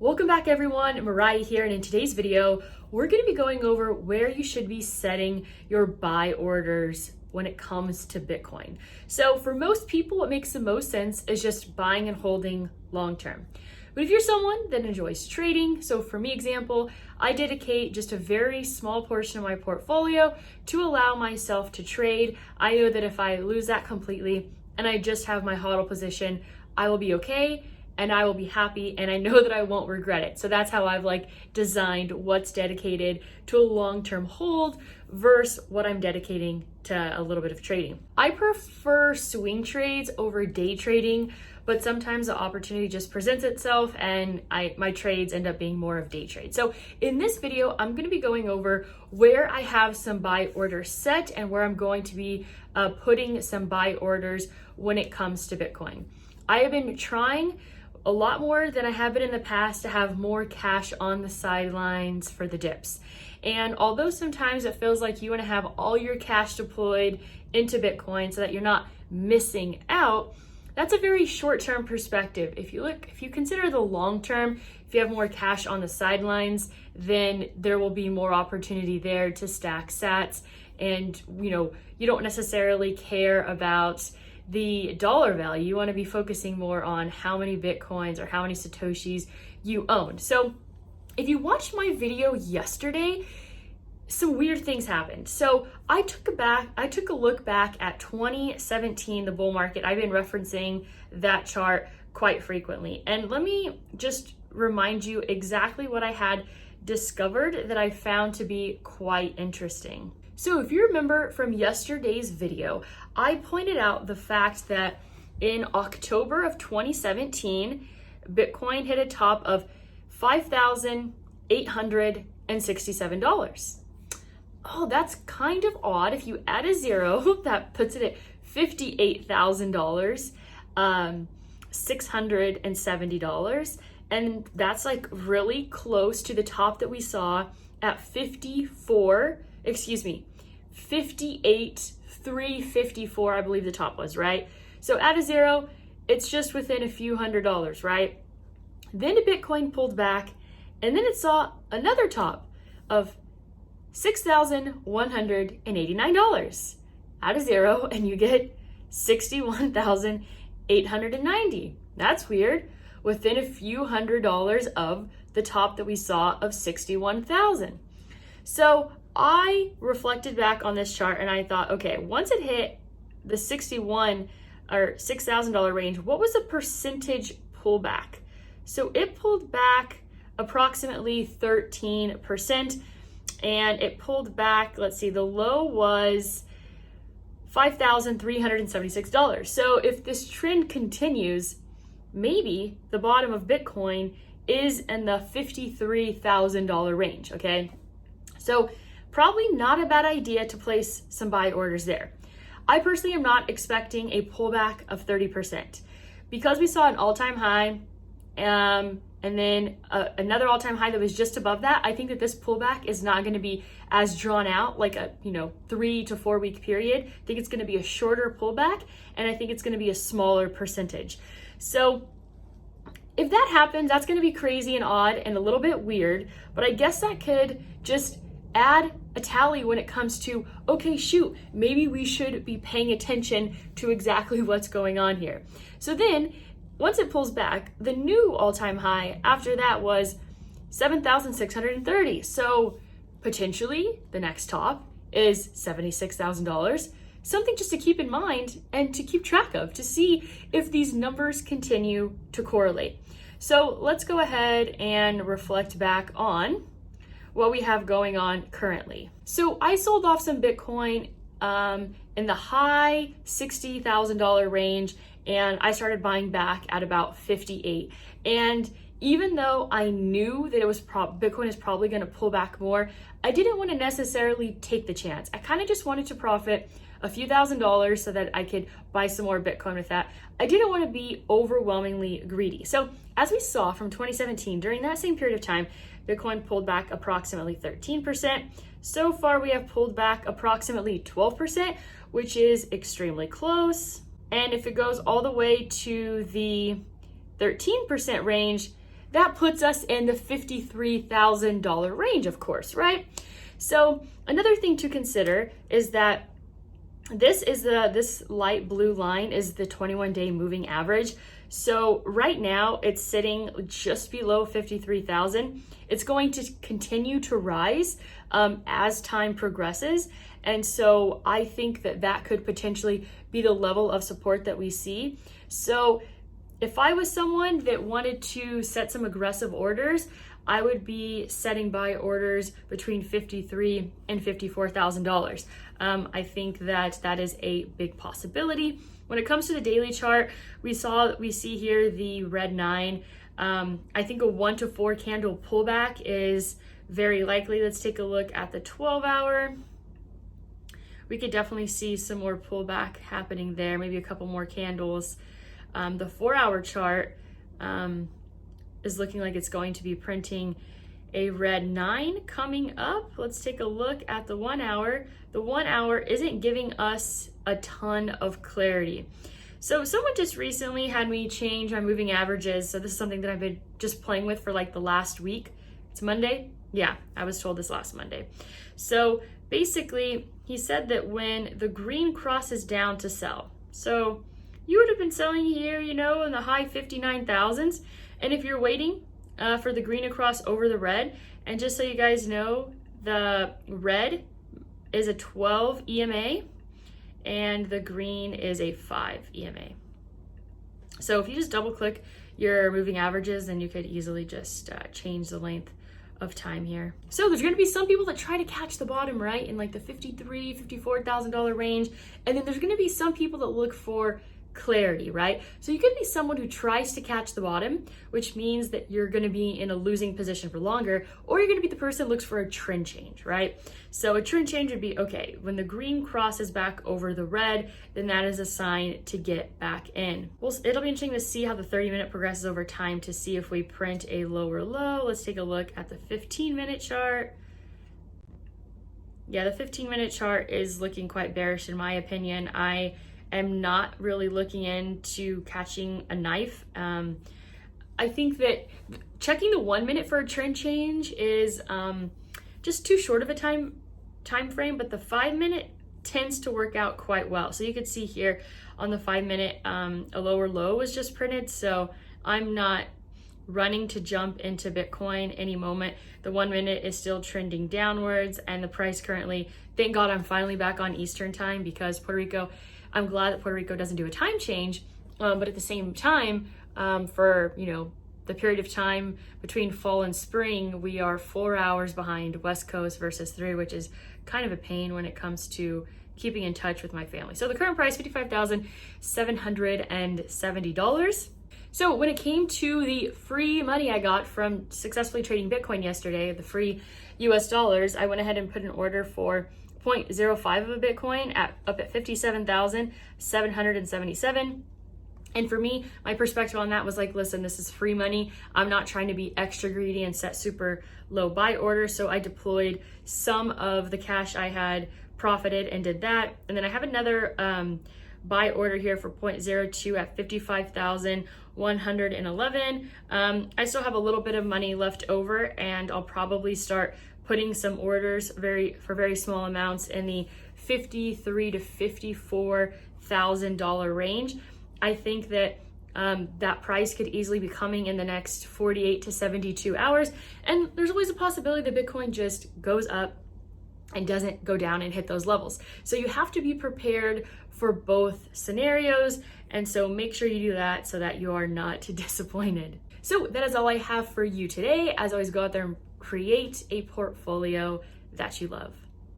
Welcome back everyone, Mariah here, and in today's video, we're going to be going over where you should be setting your buy orders when it comes to Bitcoin. So for most people, what makes the most sense is just buying and holding long term. But if you're someone that enjoys trading, so for me example, I dedicate just a very small portion of my portfolio to allow myself to trade. I know that if I lose that completely and I just have my HODL position, I will be okay and I will be happy, and I know that I won't regret it. So that's how I've designed what's dedicated to a long-term hold versus what I'm dedicating to a little bit of trading. I prefer swing trades over day trading, but sometimes the opportunity just presents itself and my trades end up being more of day trade. So in this video, I'm gonna be going over where I have some buy orders set and where I'm going to be putting some buy orders when it comes to Bitcoin. I have been trying a lot more than I have been in the past to have more cash on the sidelines for the dips. And although sometimes it feels like you want to have all your cash deployed into Bitcoin so that you're not missing out, that's a very short-term perspective. If you consider the long term, if you have more cash on the sidelines, then there will be more opportunity there to stack sats. And you don't necessarily care about the dollar value. You want to be focusing more on how many Bitcoins or how many Satoshis you own. So if you watched my video yesterday, some weird things happened. So I took a look back at 2017, the bull market. I've been referencing that chart quite frequently. And let me just remind you exactly what I had discovered that I found to be quite interesting. So if you remember from yesterday's video, I pointed out the fact that in October of 2017, Bitcoin hit a top of $5,867. Oh, that's kind of odd. If you add a zero, that puts it at $58,000, $670. And that's really close to the top that we saw at 58,354, I believe the top was, right? So add a zero, it's just within a few $100s, right? Then Bitcoin pulled back, and then it saw another top of $6,189. Add a zero, and you get $61,890. That's weird. Within a few $100s of the top that we saw of 61,000. So I reflected back on this chart and I thought, okay, once it hit the $61,000 or $6,000 range, what was the percentage pullback? So it pulled back approximately 13%, and it pulled back, let's see, the low was $5,376. So if this trend continues, maybe the bottom of Bitcoin is in the $53,000 range, okay? So probably not a bad idea to place some buy orders there. I personally am not expecting a pullback of 30%. Because we saw an all-time high and then another all-time high that was just above that, I think that this pullback is not going to be as drawn out, like a 3 to 4 week period. I think it's going to be a shorter pullback, and I think it's going to be a smaller percentage. So if that happens, that's going to be crazy and odd and a little bit weird, but I guess that could just add a tally when it comes to, okay, shoot, maybe we should be paying attention to exactly what's going on here. So then once it pulls back, the new all-time high after that was 7,630. So potentially the next top is $76,000. Something just to keep in mind and to keep track of to see if these numbers continue to correlate. So let's go ahead and reflect back on what we have going on currently. So I sold off some Bitcoin in the high $60,000 range, and I started buying back at about 58. And even though I knew that Bitcoin is probably going to pull back more, I didn't want to necessarily take the chance. I kind of just wanted to profit a few $1,000s so that I could buy some more Bitcoin with that. I didn't want to be overwhelmingly greedy. So as we saw from 2017, during that same period of time, Bitcoin pulled back approximately 13%. So far, we have pulled back approximately 12%, which is extremely close. And if it goes all the way to the 13% range, that puts us in the $53,000 range, of course, right? So another thing to consider is that this light blue line is the 21-day moving average. So right now it's sitting just below 53,000. It's going to continue to rise as time progresses. And so I think that could potentially be the level of support that we see. So if I was someone that wanted to set some aggressive orders, I would be setting buy orders between $53,000 and $54,000. I think that is a big possibility. When it comes to the daily chart, we see here the red 9. I think a 1 to 4 candle pullback is very likely. Let's take a look at the 12-hour. We could definitely see some more pullback happening there, maybe a couple more candles. The 4-hour chart is looking like it's going to be printing a red 9 coming up. Let's take a look at the 1 hour. The 1 hour isn't giving us a ton of clarity. So someone just recently had me change my moving averages. So this is something that I've been just playing with for like the last week. It's Monday. Yeah, I was told this last Monday. So basically, he said that when the green crosses down to sell, so you would have been selling here, in the high 59,000s. And if you're waiting for the green to cross over the red, and just so you guys know, the red is a 12 EMA and the green is a 5 EMA. So if you just double click your moving averages, then you could easily just change the length of time here. So there's going to be some people that try to catch the bottom, right, in like the $53,000, $54,000 range. And then there's going to be some people that look for clarity, right? So you could be someone who tries to catch the bottom, which means that you're going to be in a losing position for longer, or you're going to be the person that looks for a trend change, right? So a trend change would be, okay, when the green crosses back over the red, then that is a sign to get back in. Well, it'll be interesting to see how the 30-minute progresses over time to see if we print a lower low. Let's take a look at the 15-minute chart. Yeah, the 15-minute chart is looking quite bearish in my opinion. I am not really looking into catching a knife. I think that checking the 1 minute for a trend change is just too short of a time frame, but the 5 minute tends to work out quite well. So you could see here on the 5 minute, a lower low was just printed. So I'm not running to jump into Bitcoin any moment. The 1 minute is still trending downwards, and the price currently, thank God I'm finally back on Eastern time, because I'm glad that Puerto Rico doesn't do a time change, but at the same time, for the period of time between fall and spring, we are 4 hours behind West Coast versus 3, which is kind of a pain when it comes to keeping in touch with my family. So the current price, $55,770. So when it came to the free money I got from successfully trading Bitcoin yesterday, the free US dollars, I went ahead and put an order for 0.05 of a Bitcoin up at 57,777. And for me, my perspective on that was like, listen, this is free money. I'm not trying to be extra greedy and set super low buy orders. So I deployed some of the cash I had profited and did that. And then I have another buy order here for 0.02 at 55,111. I still have a little bit of money left over, and I'll probably start putting some orders for very small amounts in the $53,000 to $54,000 range. I think that that price could easily be coming in the next 48 to 72 hours. And there's always a possibility that Bitcoin just goes up and doesn't go down and hit those levels. So you have to be prepared for both scenarios. And so make sure you do that so that you are not disappointed. So that is all I have for you today. As always, go out there and create a portfolio that you love.